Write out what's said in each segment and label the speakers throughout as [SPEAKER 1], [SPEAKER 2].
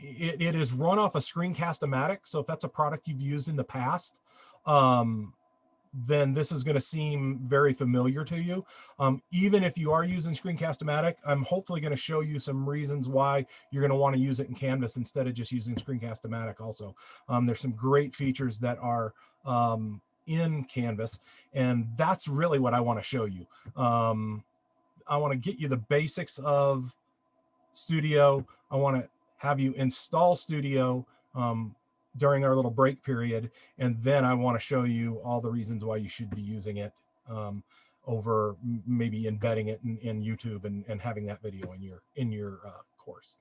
[SPEAKER 1] It is run off a Screencast-O-Matic. So if that's a product you've used in the past, then this is going to seem very familiar to you. Even if you are using Screencast-O-Matic, I'm hopefully going to show you some reasons why you're going to want to use it in Canvas instead of just using Screencast-O-Matic also. There's some great features that are in Canvas, and that's really what I want to show you. I want to get you the basics of Studio. I want to have you install Studio during our little break period, and then I want to show you all the reasons why you should be using it over maybe embedding it in YouTube and having that video in your course.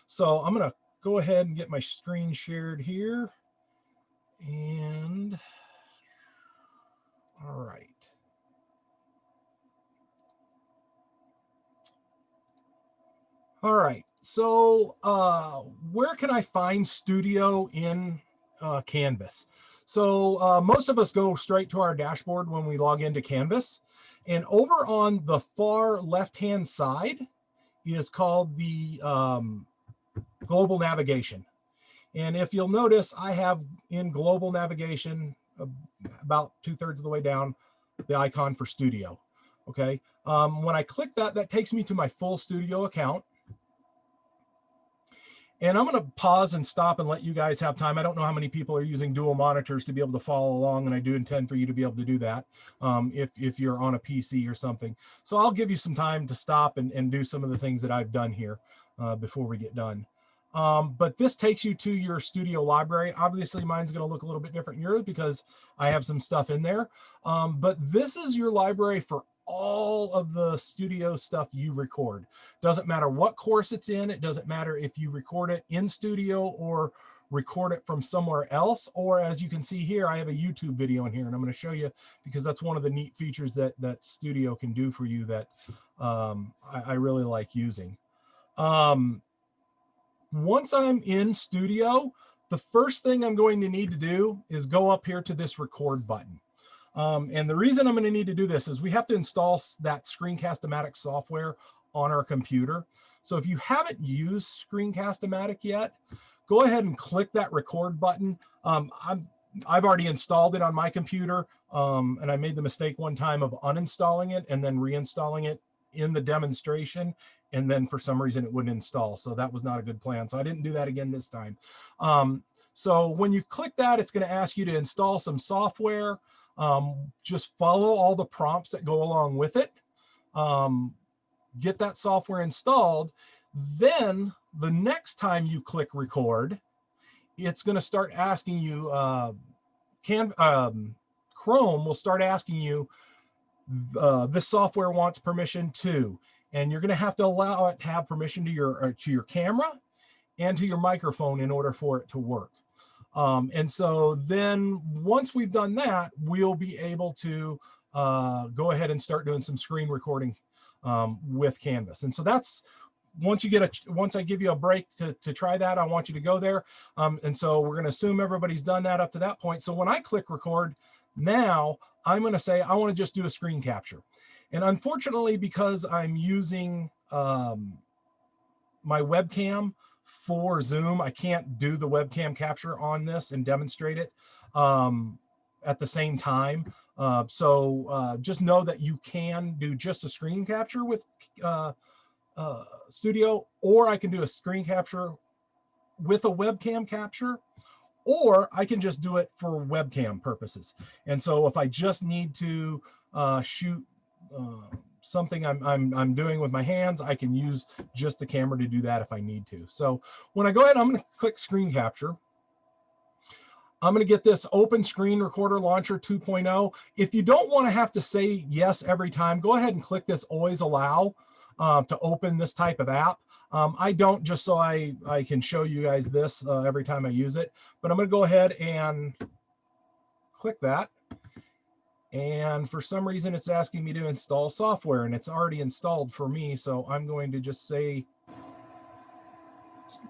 [SPEAKER 1] So I'm going to go ahead and get my screen shared here, and all right. All right, so where can I find Studio in Canvas? So most of us go straight to our dashboard when we log into Canvas. And over on the far left-hand side is called the global navigation. And if you'll notice, I have in global navigation, about 2/3 of the way down, the icon for Studio. Okay, when I click that, that takes me to my full Studio account. And I'm going to pause and stop and let you guys have time. I don't know how many people are using dual monitors to be able to follow along, and I do intend for you to be able to do that if you're on a PC or something. So I'll give you some time to stop and do some of the things that I've done here before we get done. But this takes you to your Studio library. Obviously, mine's going to look a little bit different than yours because I have some stuff in there. But this is your library for all of the Studio stuff you record. Doesn't matter what course it's in. It doesn't matter if you record it in Studio or record it from somewhere else. Or as you can see here, I have a YouTube video in here, and I'm going to show you because that's one of the neat features that Studio can do for you that I really like using. Once I'm in Studio, the first thing I'm going to need to do is go up here to this record button. And the reason I'm going to need to do this is we have to install that Screencast-O-Matic software on our computer. So if you haven't used Screencast-O-Matic yet, go ahead and click that record button. I've already installed it on my computer, and I made the mistake one time of uninstalling it and then reinstalling it in the demonstration, and then for some reason it wouldn't install. So that was not a good plan. So I didn't do that again this time. So when you click that, it's going to ask you to install some software. Just follow all the prompts that go along with it. Get that software installed. Then the next time you click record, it's going to start asking you, Chrome will start asking you, this software wants permission to, and you're going to have to allow it to have permission to your camera and to your microphone in order for it to work. And so then once we've done that, we'll be able to go ahead and start doing some screen recording with Canvas. And so that's once I give you a break to try that, I want you to go there. And so we're going to assume everybody's done that up to that point. So when I click record, now I'm going to say I want to just do a screen capture. And unfortunately, because I'm using my webcam for Zoom, I can't do the webcam capture on this and demonstrate it at the same time. So just know that you can do just a screen capture with Studio, or I can do a screen capture with a webcam capture, or I can just do it for webcam purposes. And so if I just need to shoot something I'm doing with my hands, I can use just the camera to do that if I need to. So when I go ahead, I'm going to click screen capture. I'm going to get this Open Screen Recorder Launcher 2.0. If you don't want to have to say yes every time, go ahead and click this Always Allow to open this type of app. I don't, just so I can show you guys this every time I use it. But I'm going to go ahead and click that. And for some reason, it's asking me to install software, and it's already installed for me. So I'm going to just say,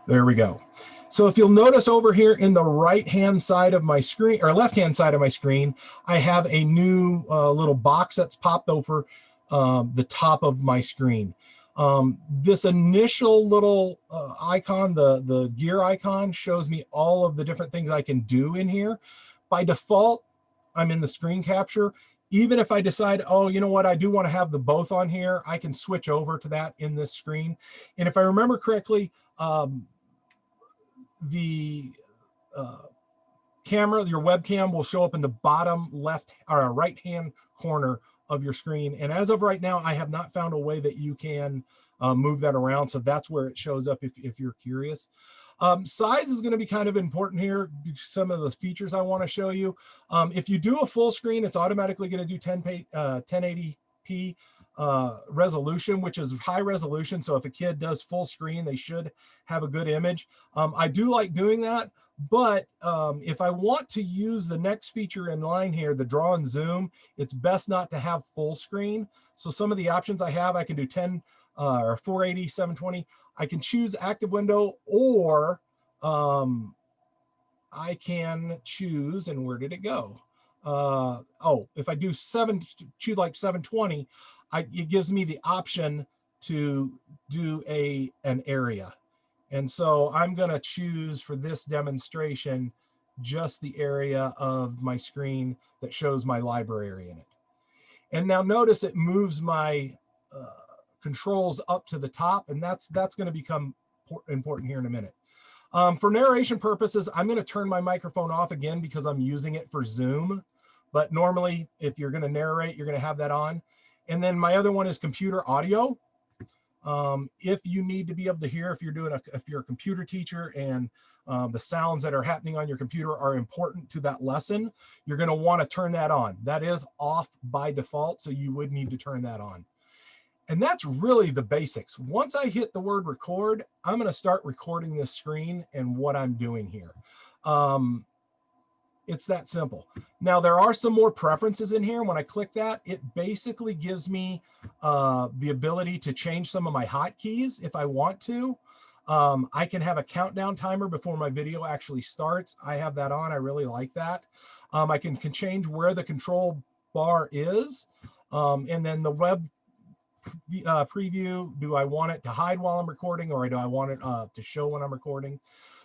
[SPEAKER 1] there we go. So if you'll notice over here in the right-hand side of my screen, or left-hand side of my screen, I have a new little box that's popped over the top of my screen. This initial little icon, the gear icon, shows me all of the different things I can do in here. By default, I'm in the screen capture. Even if I decide, oh, you know what, I do want to have the both on here, I can switch over to that in this screen. And if I remember correctly, the camera, your webcam will show up in the bottom left or right hand corner of your screen. And as of right now, I have not found a way that you can move that around. So that's where it shows up if you're curious. Size is going to be kind of important here. Some of the features I want to show you. If you do a full screen, it's automatically going to do 1080p resolution, which is high resolution. So if a kid does full screen, they should have a good image. I do like doing that. But if I want to use the next feature in line here, the draw and zoom, it's best not to have full screen. So some of the options I have, I can do 10 or 480, 720. I can choose active window, or I can choose, and where did it go? Oh, if I do choose like 720, it gives me the option to do an area. And so I'm going to choose for this demonstration just the area of my screen that shows my library in it. And now notice it moves my controls up to the top, and that's going to become important here in a minute. For narration purposes, I'm going to turn my microphone off again because I'm using it for Zoom. But normally, if you're going to narrate, you're going to have that on. And then my other one is computer audio. If you need to be able to hear, if you're a computer teacher and the sounds that are happening on your computer are important to that lesson, you're going to want to turn that on. That is off by default, so you would need to turn that on. And that's really the basics. Once I hit the word record, I'm going to start recording this screen and what I'm doing here. It's that simple. Now, there are some more preferences in here. When I click that, it basically gives me the ability to change some of my hotkeys if I want to. I can have a countdown timer before my video actually starts. I have that on. I really like that. I can change where the control bar is. And then the web preview, do I want it to hide while I'm recording, or do I want it to show when I'm recording?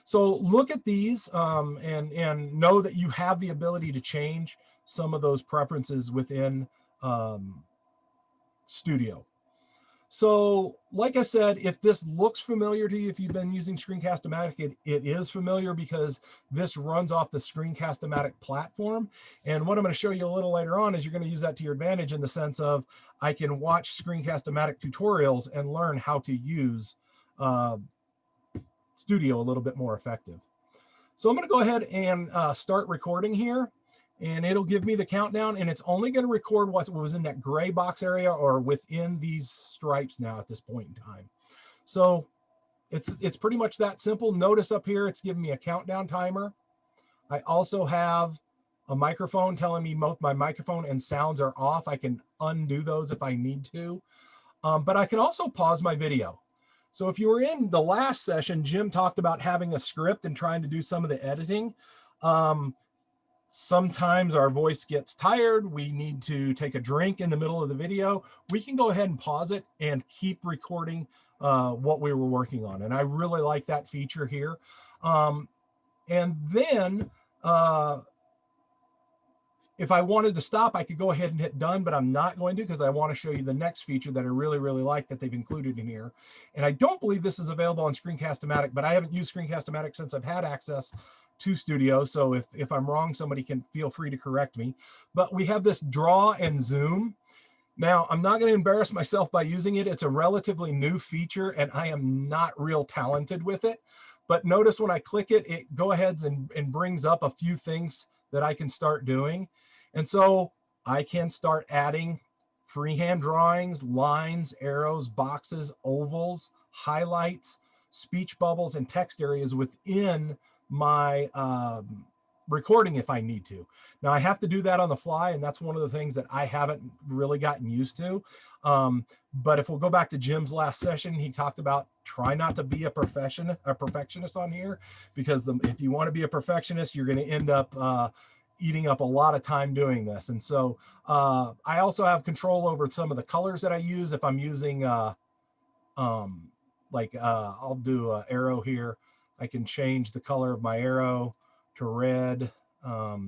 [SPEAKER 1] So look at these and know that you have the ability to change some of those preferences within Studio. So like I said, if this looks familiar to you, if you've been using Screencast-O-Matic, it is familiar because this runs off the Screencast-O-Matic platform. And what I'm going to show you a little later on is you're going to use that to your advantage in the sense of I can watch Screencast-O-Matic tutorials and learn how to use Studio a little bit more effective. So I'm going to go ahead and start recording here. And it'll give me the countdown, and it's only going to record what was in that gray box area or within these stripes now at this point in time. So it's pretty much that simple. Notice up here, it's giving me a countdown timer. I also have a microphone telling me both my microphone and sounds are off. I can undo those if I need to, but I can also pause my video. So if you were in the last session, Jim talked about having a script and trying to do some of the editing. Sometimes our voice gets tired. We need to take a drink in the middle of the video. We can go ahead and pause it and keep recording what we were working on. And I really like that feature here. And then if I wanted to stop, I could go ahead and hit done, but I'm not going to because I want to show you the next feature that I really, really like that they've included in here. And I don't believe this is available on Screencast-O-Matic, but I haven't used Screencast-O-Matic since I've had access to Studio. So if I'm wrong, somebody can feel free to correct me. But we have this draw and zoom. Now, I'm not going to embarrass myself by using it. It's a relatively new feature, and I am not real talented with it. But notice when I click it, it go ahead and brings up a few things that I can start doing. And so I can start adding freehand drawings, lines, arrows, boxes, ovals, highlights, speech bubbles, and text areas within my recording if I need to. Now I have to do that on the fly, and that's one of the things that I haven't really gotten used to. But if we'll go back to Jim's last session, he talked about try not to be a perfectionist on here, because if you want to be a perfectionist, you're going to end up eating up a lot of time doing this. And so I also have control over some of the colors that I use. If I'm using I'll do an arrow here. I can change the color of my arrow to red. Got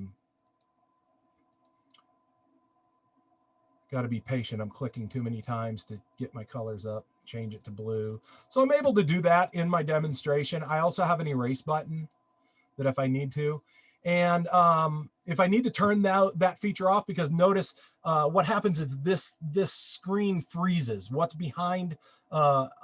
[SPEAKER 1] to be patient. I'm clicking too many times to get my colors up, change it to blue. So I'm able to do that in my demonstration. I also have an erase button that if I need to. And if I need to turn that feature off, because notice what happens is this screen freezes. What's behind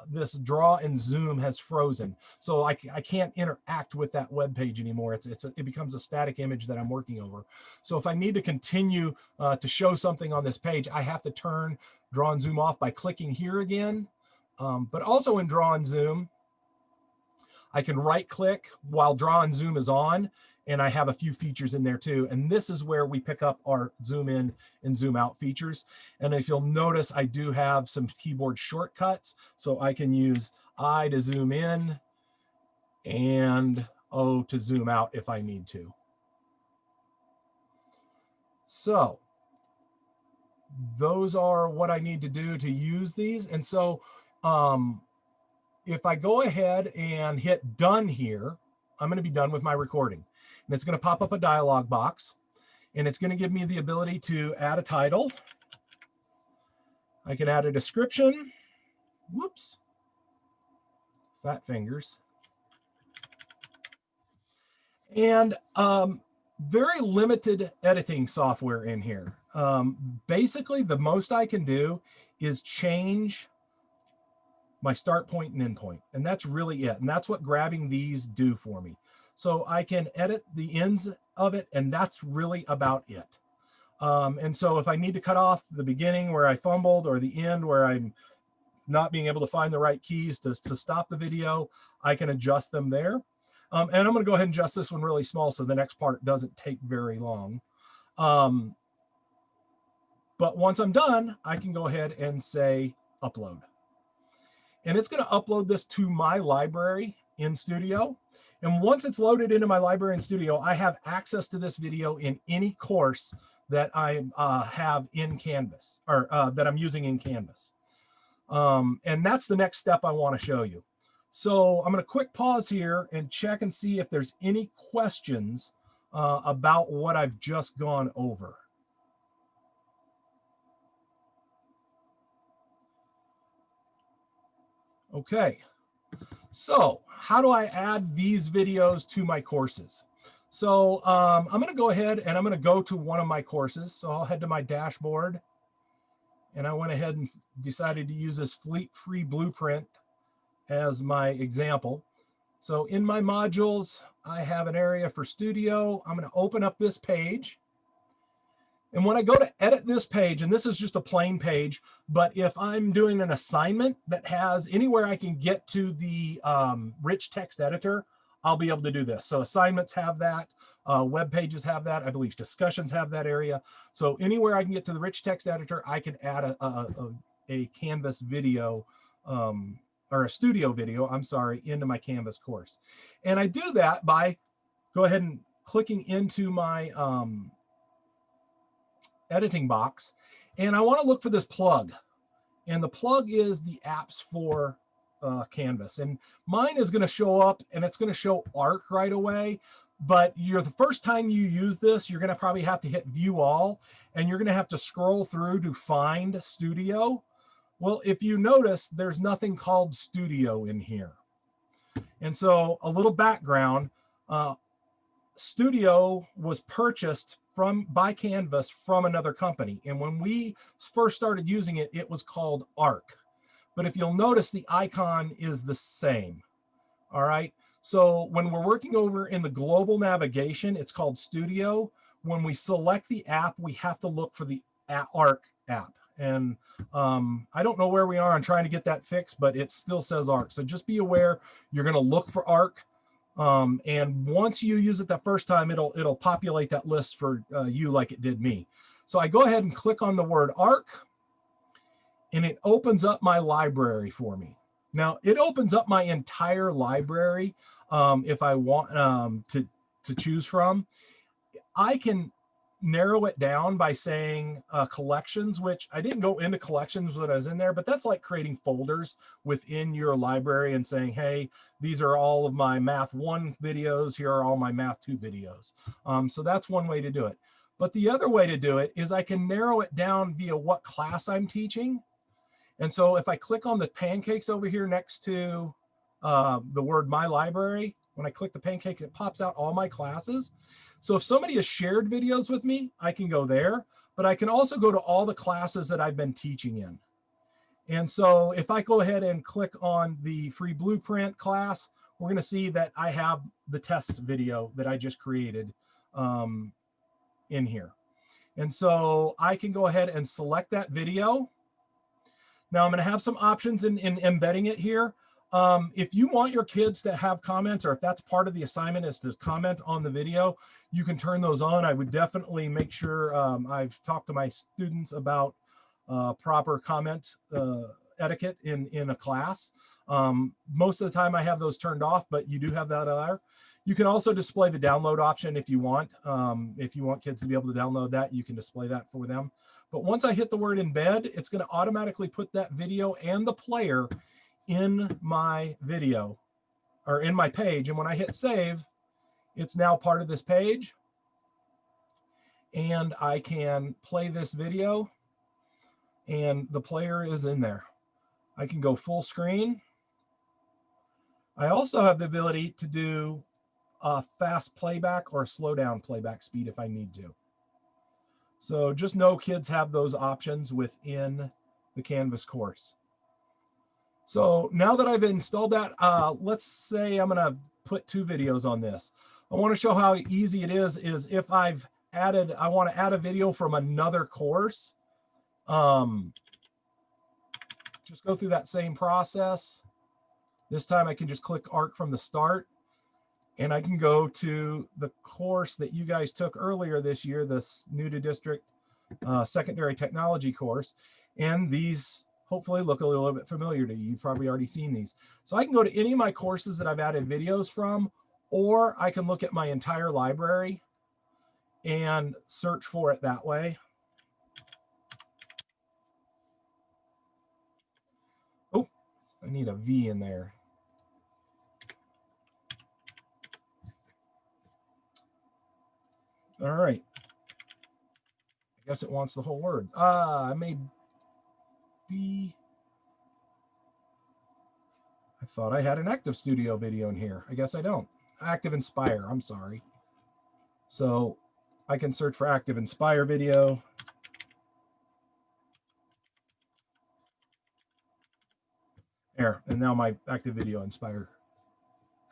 [SPEAKER 1] this draw and zoom has frozen. So I can't interact with that web page anymore. It becomes a static image that I'm working over. So if I need to continue to show something on this page, I have to turn draw and zoom off by clicking here again. But also in draw and zoom, I can right click while draw and zoom is on, and I have a few features in there too. And this is where we pick up our zoom in and zoom out features. And if you'll notice, I do have some keyboard shortcuts. So I can use I to zoom in and O to zoom out if I need to. So those are what I need to do to use these. And so if I go ahead and hit done here, I'm going to be done with my recording. And it's going to pop up a dialog box, and it's going to give me the ability to add a title. I can add a description. Whoops. Fat fingers. And very limited editing software in here. Basically, the most I can do is change my start point and end point. And that's really it. And that's what grabbing these do for me. So I can edit the ends of it, and that's really about it. And so if I need to cut off the beginning where I fumbled or the end where I'm not being able to find the right keys to stop the video, I can adjust them there. And I'm going to go ahead and adjust this one really small so the next part doesn't take very long. But once I'm done, I can go ahead and say upload. And it's going to upload this to my library in Studio. And once it's loaded into my library in Studio, I have access to this video in any course that I have in Canvas, or that I'm using in Canvas. And that's the next step I want to show you. So I'm going to quick pause here and check and see if there's any questions about what I've just gone over. Okay, so how do I add these videos to my courses? So I'm going to go ahead and I'm going to go to one of my courses. So I'll head to my dashboard, and I went ahead and decided to use this Fleet Free Blueprint as my example. So in my modules, I have an area for Studio. I'm going to open up this page. And when I go to edit this page, and this is just a plain page, but if I'm doing an assignment that has anywhere I can get to the rich text editor, I'll be able to do this. So assignments have that, web pages have that, I believe discussions have that area. So anywhere I can get to the rich text editor, I can add a Canvas video, or a Studio video, I'm sorry, into my Canvas course. And I do that by go ahead and clicking into my editing box, and I want to look for this plug, and the plug is the apps for Canvas, and mine is going to show up, and it's going to show ARC right away. But the first time you use this, you're going to probably have to hit view all, and you're going to have to scroll through to find Studio. Well, if you notice, there's nothing called Studio in here. And so a little background, Studio was purchased by Canvas from another company. And when we first started using it, it was called ARC. But if you'll notice, the icon is the same. All right. So when we're working over in the global navigation, it's called Studio. When we select the app, we have to look for the ARC app. And I don't know where we are on trying to get that fixed, but it still says ARC. So just be aware, you're going to look for ARC. And once you use it that first time, it'll populate that list for you like it did me. So I go ahead and click on the word ARC, and it opens up my library for me. Now, it opens up my entire library if I want to choose from. I can narrow it down by saying collections, which I didn't go into collections when I was in there, but that's like creating folders within your library and saying, hey, these are all of my Math 1 videos. Here are all my Math 2 videos. So that's one way to do it. But the other way to do it is I can narrow it down via what class I'm teaching. And so if I click on the pancakes over here next to the word My Library, when I click the pancake, it pops out all my classes. So if somebody has shared videos with me, I can go there, but I can also go to all the classes that I've been teaching in. And so if I go ahead and click on the free blueprint class, we're going to see that I have the test video that I just created in here. And so I can go ahead and select that video. Now I'm going to have some options in embedding it here. If you want your kids to have comments, or if that's part of the assignment is to comment on the video, you can turn those on. I would definitely make sure I've talked to my students about proper comment etiquette in a class. Most of the time I have those turned off, but you do have that there. You can also display the download option if you want. If you want kids to be able to download that, you can display that for them. But once I hit the word embed, it's going to automatically put that video and the player in my video or in my page. And when I hit save, it's now part of this page. And I can play this video and the player is in there. I can go full screen. I also have the ability to do fast playback or slow down playback speed if I need to. So just know kids have those options within the Canvas course. So now that I've installed that, let's say I'm going to put 2 videos on this. I want to show how easy it is if I've added, I want to add a video from another course. Just go through that same process. This time I can just click ARC from the start. And I can go to the course that you guys took earlier this year, this new to district secondary technology course. And these hopefully look a little bit familiar to you. You've probably already seen these. So I can go to any of my courses that I've added videos from, or I can look at my entire library and search for it that way. Oh, I need a V in there. All right. I guess it wants the whole word. I may be. I thought I had an Active Studio video in here. I guess I don't. Active Inspire, I'm sorry. So I can search for Active Inspire video. There, and now my Active Inspire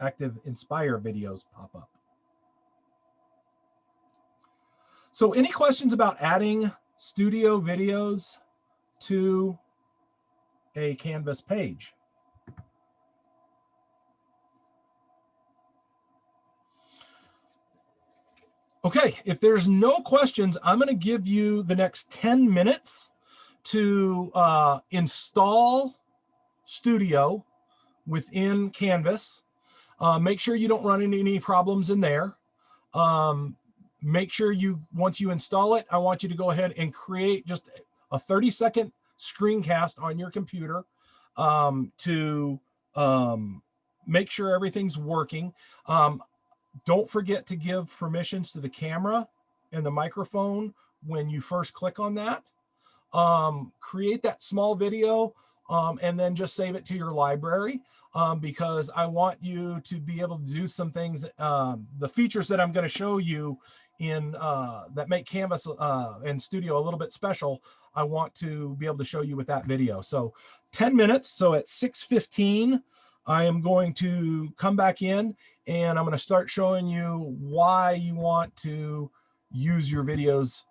[SPEAKER 1] videos pop up. So any questions about adding studio videos to a Canvas page? Okay, if there's no questions, I'm going to give you the next 10 minutes to install Studio within Canvas. Make sure you don't run into any problems in there. Make sure you, once you install it, I want you to go ahead and create just a 30-second screencast on your computer to make sure everything's working. Don't forget to give permissions to the camera and the microphone when you first click on that. Create that small video and then just save it to your library because I want you to be able to do some things. The features that I'm going to show you in that make Canvas and Studio a little bit special, I want to be able to show you with that video. So 10 minutes. So at 6:15, I am going to come back in and I'm going to start showing you why you want to use your videos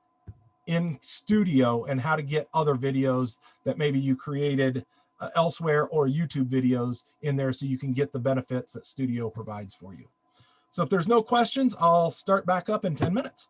[SPEAKER 1] in Studio and how to get other videos that maybe you created elsewhere or YouTube videos in there so you can get the benefits that Studio provides for you. So if there's no questions, I'll start back up in 10 minutes.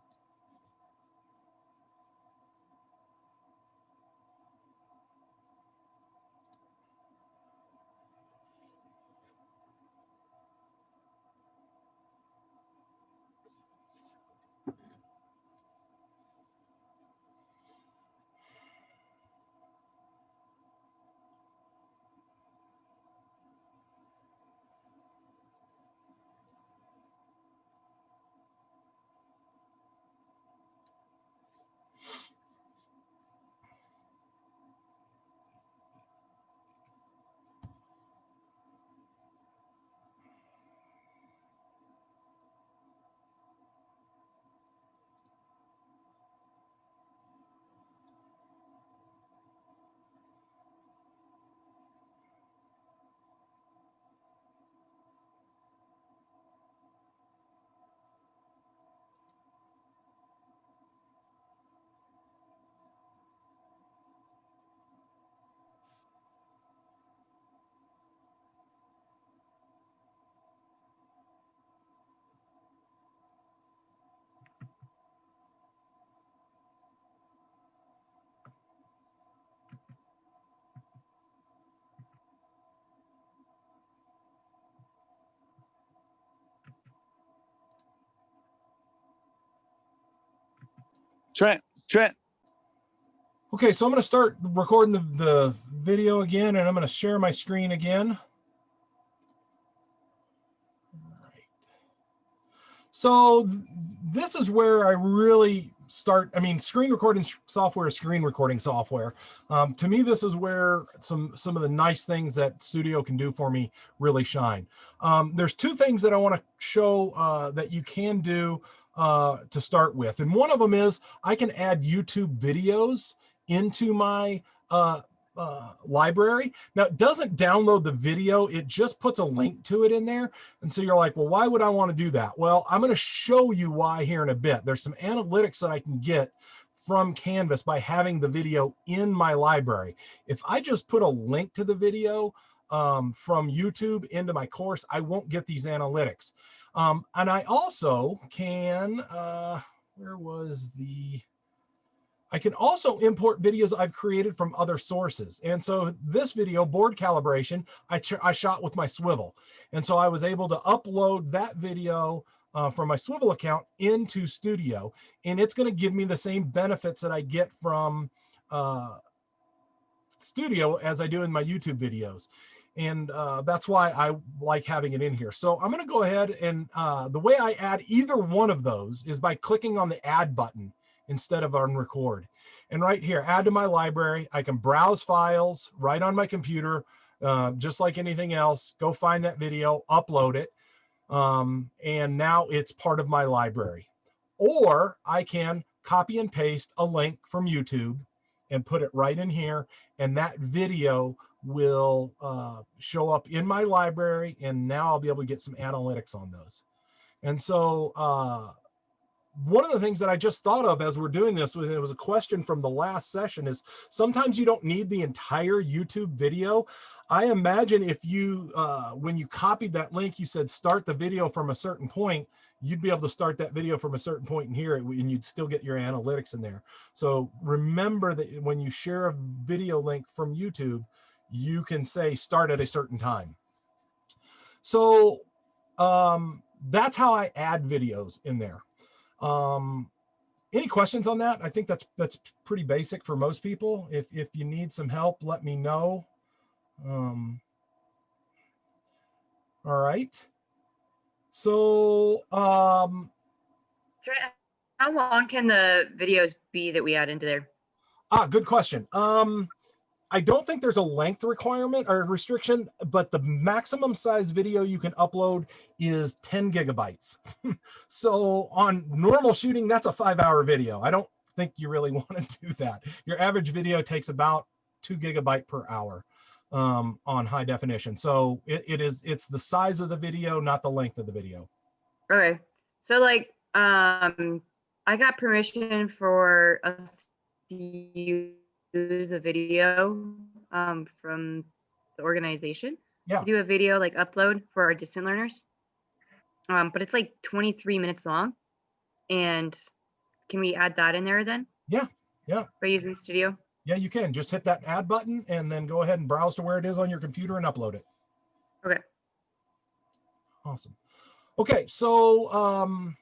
[SPEAKER 2] Trent.
[SPEAKER 1] Okay, so I'm going to start recording the video again, and I'm going to share my screen again. All right. So this is where I really start. I mean, screen recording software is screen recording software. To me, this is where some of the nice things that Studio can do for me really shine. There's two things that I want to show that you can do to start with. And one of them is I can add YouTube videos into my library. Now, it doesn't download the video, it just puts a link to it in there. And so you're like, well, why would I want to do that? Well, I'm going to show you why here in a bit. There's some analytics that I can get from Canvas by having the video in my library. If I just put a link to the video from YouTube into my course, I won't get these analytics. And I also can, I can also import videos I've created from other sources. And so this video, board calibration, I shot with my Swivel. And so I was able to upload that video from my Swivel account into Studio. And it's going to give me the same benefits that I get from Studio as I do in my YouTube videos. And that's why I like having it in here. So I'm going to go ahead and the way I add either one of those is by clicking on the add button instead of on record. And right here, add to my library. I can browse files right on my computer, just like anything else. Go find that video, upload it, and now it's part of my library. Or I can copy and paste a link from YouTube and put it right in here, and that video will show up in my library, and now I'll be able to get some analytics on those. And so one of the things that I just thought of as we're doing this, it was a question from the last session, is sometimes you don't need the entire YouTube video. I imagine if you, when you copied that link, you said start the video from a certain point, you'd be able to start that video from a certain point in here, and you'd still get your analytics in there. So remember that when you share a video link from YouTube, you can say start at a certain time. So that's how I add videos in there. Any questions on that? I think that's pretty basic for most people. If you need some help, let me know. All right. So
[SPEAKER 3] how long can the videos be that we add into there?
[SPEAKER 1] Good question. I don't think there's a length requirement or restriction, but the maximum size video you can upload is 10 gigabytes. So on normal shooting, that's a 5-hour video. I don't think you really want to do that. Your average video takes about 2 gigabytes per hour on high definition. So it's the size of the video, not the length of the video.
[SPEAKER 3] Okay. So like, I got permission for us to use a video from the organization to do a video like upload for our distant learners. But it's like 23 minutes long. And can we add that in there then?
[SPEAKER 1] Yeah.
[SPEAKER 3] By using Studio?
[SPEAKER 1] Yeah, you can. Just hit that add button and then go ahead and browse to where it is on your computer and upload it.
[SPEAKER 3] Okay.
[SPEAKER 1] Awesome. Okay, so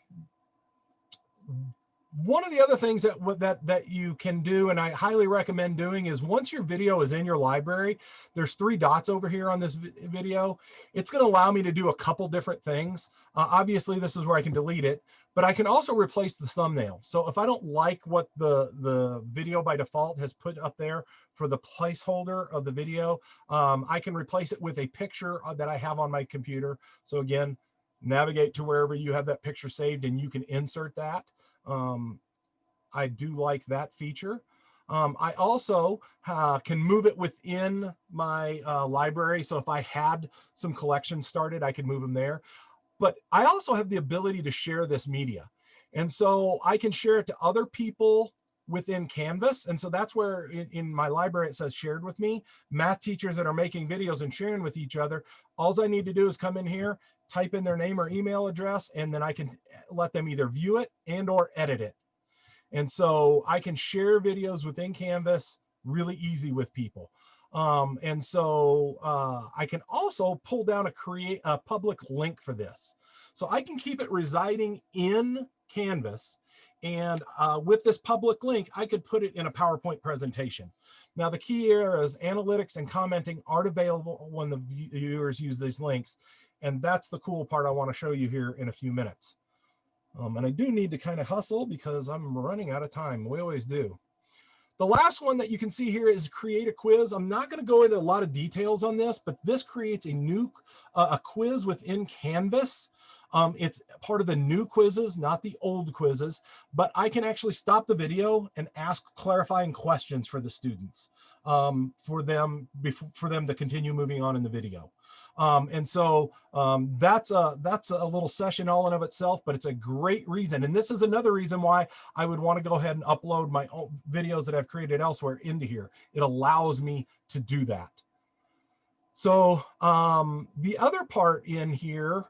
[SPEAKER 1] one of the other things that you can do, and I highly recommend doing, is once your video is in your library, there's 3 dots over here on this video. It's going to allow me to do a couple different things. Obviously, this is where I can delete it, but I can also replace the thumbnail. So if I don't like what the video by default has put up there for the placeholder of the video, I can replace it with a picture that I have on my computer. So again, navigate to wherever you have that picture saved and you can insert that. I do like that feature. I also can move it within my library. So if I had some collections started, I could move them there. But I also have the ability to share this media. And so I can share it to other people within Canvas. And so that's where in my library, it says shared with me. Math teachers that are making videos and sharing with each other, all I need to do is come in here, type in their name or email address, and then I can let them either view it and or edit it. And so I can share videos within Canvas really easy with people. And so I can also pull down create a public link for this. So I can keep it residing in Canvas. And with this public link, I could put it in a PowerPoint presentation. Now, the key here is analytics and commenting aren't available when the viewers use these links. And that's the cool part I want to show you here in a few minutes. And I do need to kind of hustle because I'm running out of time. We always do. The last one that you can see here is create a quiz. I'm not going to go into a lot of details on this, but this creates a new a quiz within Canvas. It's part of the new quizzes, not the old quizzes, but I can actually stop the video and ask clarifying questions for the students for them to continue moving on in the video. And so that's a little session all in of itself, but it's a great reason. And this is another reason why I would want to go ahead and upload my own videos that I've created elsewhere into here. It allows me to do that. So the other part in here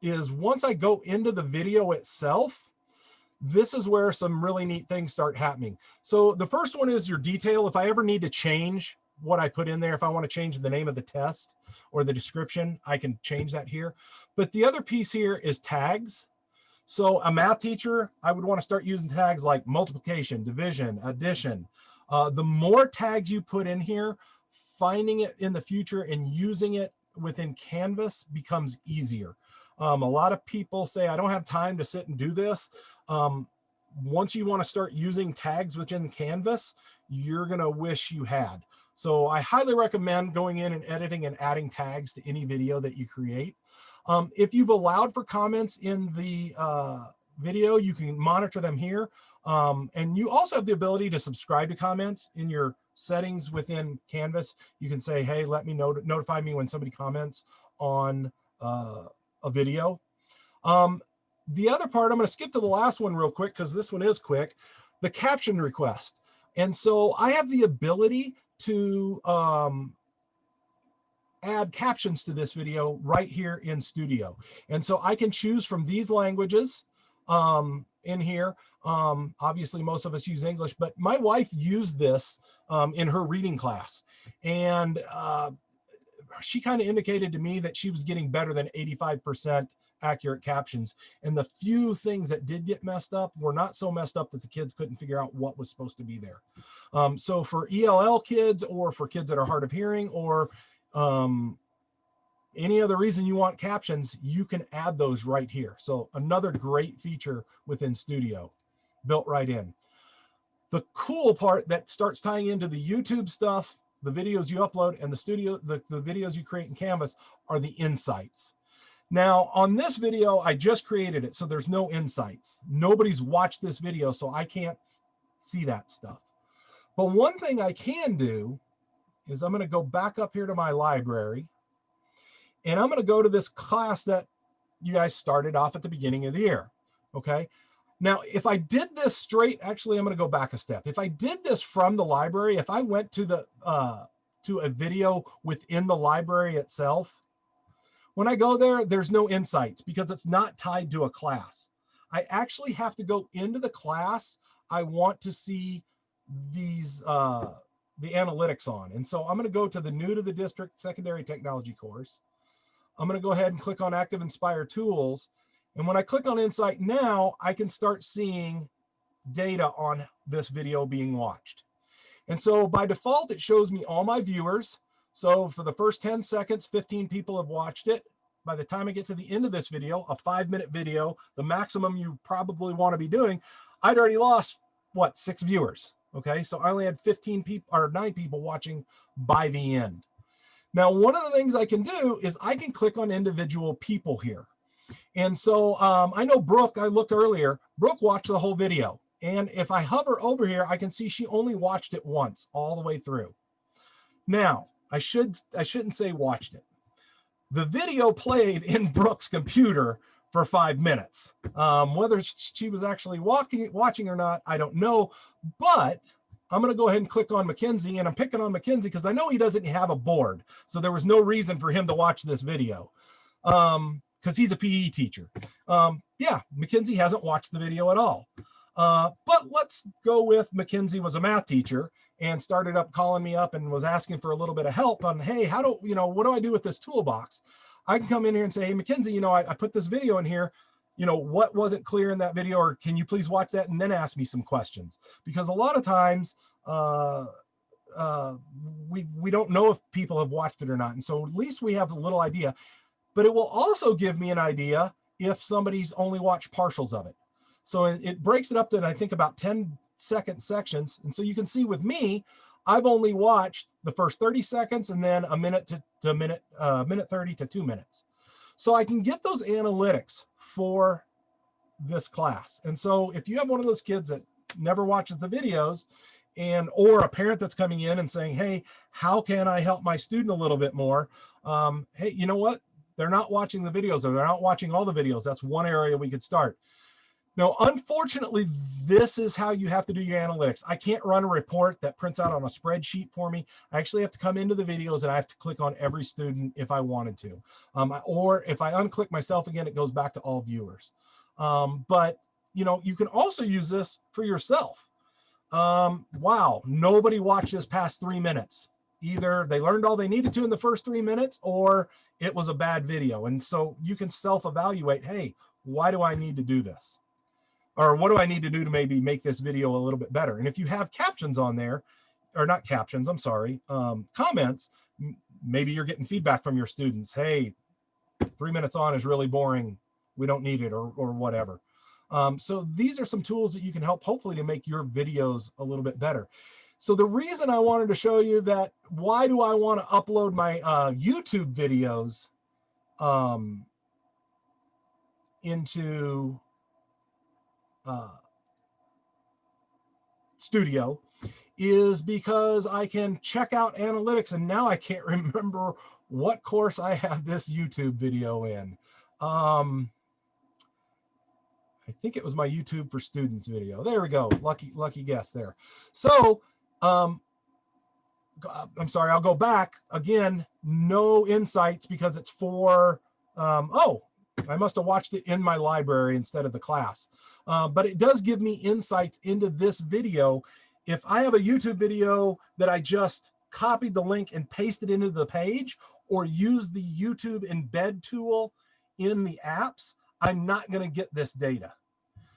[SPEAKER 1] is once I go into the video itself, this is where some really neat things start happening. So the first one is your detail. If I ever need to change what I put in there, if I want to change the name of the test or the description, I can change that here. But the other piece here is tags. So a math teacher, I would want to start using tags like multiplication, division, addition. The more tags you put in here, finding it in the future and using it within Canvas becomes easier. A lot of people say, I don't have time to sit and do this. Once you want to start using tags within Canvas, you're going to wish you had. So I highly recommend going in and editing and adding tags to any video that you create. If you've allowed for comments in the video, you can monitor them here. And you also have the ability to subscribe to comments in your settings within Canvas. You can say, hey, let me notify me when somebody comments on a video. The other part, I'm going to skip to the last one real quick because this one is quick, the caption request. And so I have the ability to add captions to this video right here in Studio. And so I can choose from these languages in here. Obviously, most of us use English, but my wife used this in her reading class. And she kind of indicated to me that she was getting better than 85% accurate captions. And the few things that did get messed up were not so messed up that the kids couldn't figure out what was supposed to be there. So for ELL kids or for kids that are hard of hearing or any other reason you want captions, you can add those right here. So another great feature within Studio built right in. The cool part that starts tying into the YouTube stuff, the videos you upload and the videos you create in Canvas are the insights. Now on this video, I just created it, so there's no insights. Nobody's watched this video, so I can't see that stuff. But one thing I can do is I'm going to go back up here to my library and I'm going to go to this class that you guys started off at the beginning of the year. Okay. Now, if I did this straight, actually, I'm going to go back a step. If I did this from the library, if I went to the to a video within the library itself, when I go there, there's no insights because it's not tied to a class. I actually have to go into the class I want to see these the analytics on. And so I'm going to go to the new to the district secondary technology course. I'm going to go ahead and click on Active Inspire Tools. And when I click on Insight now, I can start seeing data on this video being watched. And so by default, it shows me all my viewers. So for the first 10 seconds, 15 people have watched it. By the time I get to the end of this video, a 5-minute video, the maximum you probably want to be doing, I'd already lost, what, 6 viewers. Okay, so I only had 15 people or 9 people watching by the end. Now, one of the things I can do is I can click on individual people here. And so I know Brooke, I looked earlier, Brooke watched the whole video. And if I hover over here, I can see she only watched it once all the way through. Now, I shouldn't say watched it. The video played in Brooke's computer for 5 minutes. Whether she was actually watching or not, I don't know. But I'm going to go ahead and click on Mackenzie, and I'm picking on Mackenzie because I know he doesn't have a board. So there was no reason for him to watch this video because he's a PE teacher. Yeah, Mackenzie hasn't watched the video at all. But let's go with Mackenzie was a math teacher and started up calling me up and was asking for a little bit of help on, hey, how do, what do I do with this toolbox? I can come in here and say, hey, Mackenzie, I put this video in here. you know, what wasn't clear in that video, or can you please watch that and then ask me some questions? Because a lot of times we don't know if people have watched it or not. And so at least we have a little idea, but it will also give me an idea if somebody's only watched partials of it. So it breaks it up to, I think, about 10-second sections. And so you can see with me, I've only watched the first 30 seconds and then a minute to minute 30 to 2 minutes. So I can get those analytics for this class. And so if you have one of those kids that never watches the videos, or a parent that's coming in and saying, hey, how can I help my student a little bit more? Hey, you know what? They're not watching the videos, or they're not watching all the videos. That's one area we could start. Now, unfortunately, this is how you have to do your analytics. I can't run a report that prints out on a spreadsheet for me. I actually have to come into the videos and I have to click on every student if I wanted to. Or if I unclick myself again, it goes back to all viewers. But you know, you can also use this for yourself. Wow, nobody watched this past 3 minutes. Either they learned all they needed to in the first 3 minutes, or it was a bad video. And so you can self-evaluate, hey, why do I need to do this? Or what do I need to do to maybe make this video a little bit better? And if you have captions on there, or not captions, I'm sorry, comments, maybe you're getting feedback from your students. Hey, 3 minutes on is really boring. We don't need it, or whatever. So these are some tools that you can help, hopefully, to make your videos a little bit better. So the reason I wanted to show you that, why do I want to upload my YouTube videos into Studio, is because I can check out analytics, and now I can't remember what course I have this YouTube video in. I think it was my YouTube for Students video. There we go. Lucky guess there. So I'm sorry, I'll go back again. No insights, because it's for oh, I must have watched it in my library instead of the class. But it does give me insights into this video. If I have a YouTube video that I just copied the link and pasted into the page, or use the YouTube embed tool in the apps, I'm not going to get this data.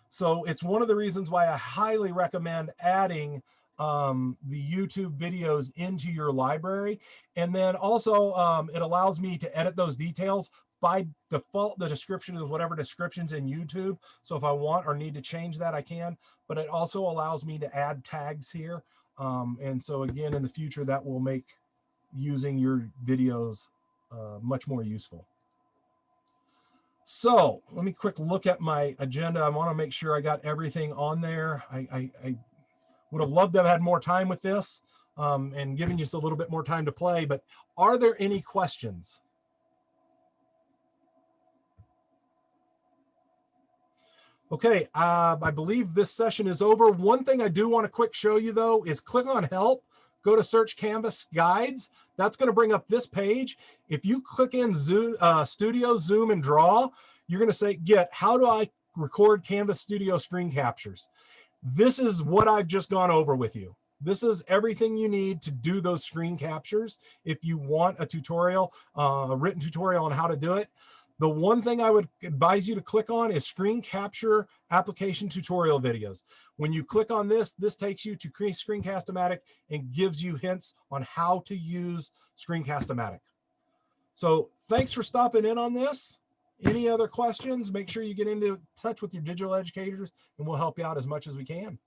[SPEAKER 1] So it's one of the reasons why I highly recommend adding the YouTube videos into your library. And then also it allows me to edit those details. By default, the description is whatever description's in YouTube. So if I want or need to change that, I can. But it also allows me to add tags here. And so again, in the future, that will make using your videos much more useful. So let me quick look at my agenda. I want to make sure I got everything on there. I would have loved to have had more time with this and given you just a little bit more time to play. But are there any questions? Okay, I believe this session is over. One thing I do want to quick show you, though, is click on Help, go to Search Canvas Guides. That's going to bring up this page. If you click in Zoom, Studio, Zoom, and Draw, you're going to say, how do I record Canvas Studio screen captures? This is what I've just gone over with you. This is everything you need to do those screen captures. If you want a tutorial, a written tutorial on how to do it, the one thing I would advise you to click on is Screen Capture Application Tutorial Videos. When you click on this, this takes you to Screencast-O-Matic and gives you hints on how to use Screencast-O-Matic. So thanks for stopping in on this. Any other questions? Make sure you get into touch with your digital educators, and we'll help you out as much as we can.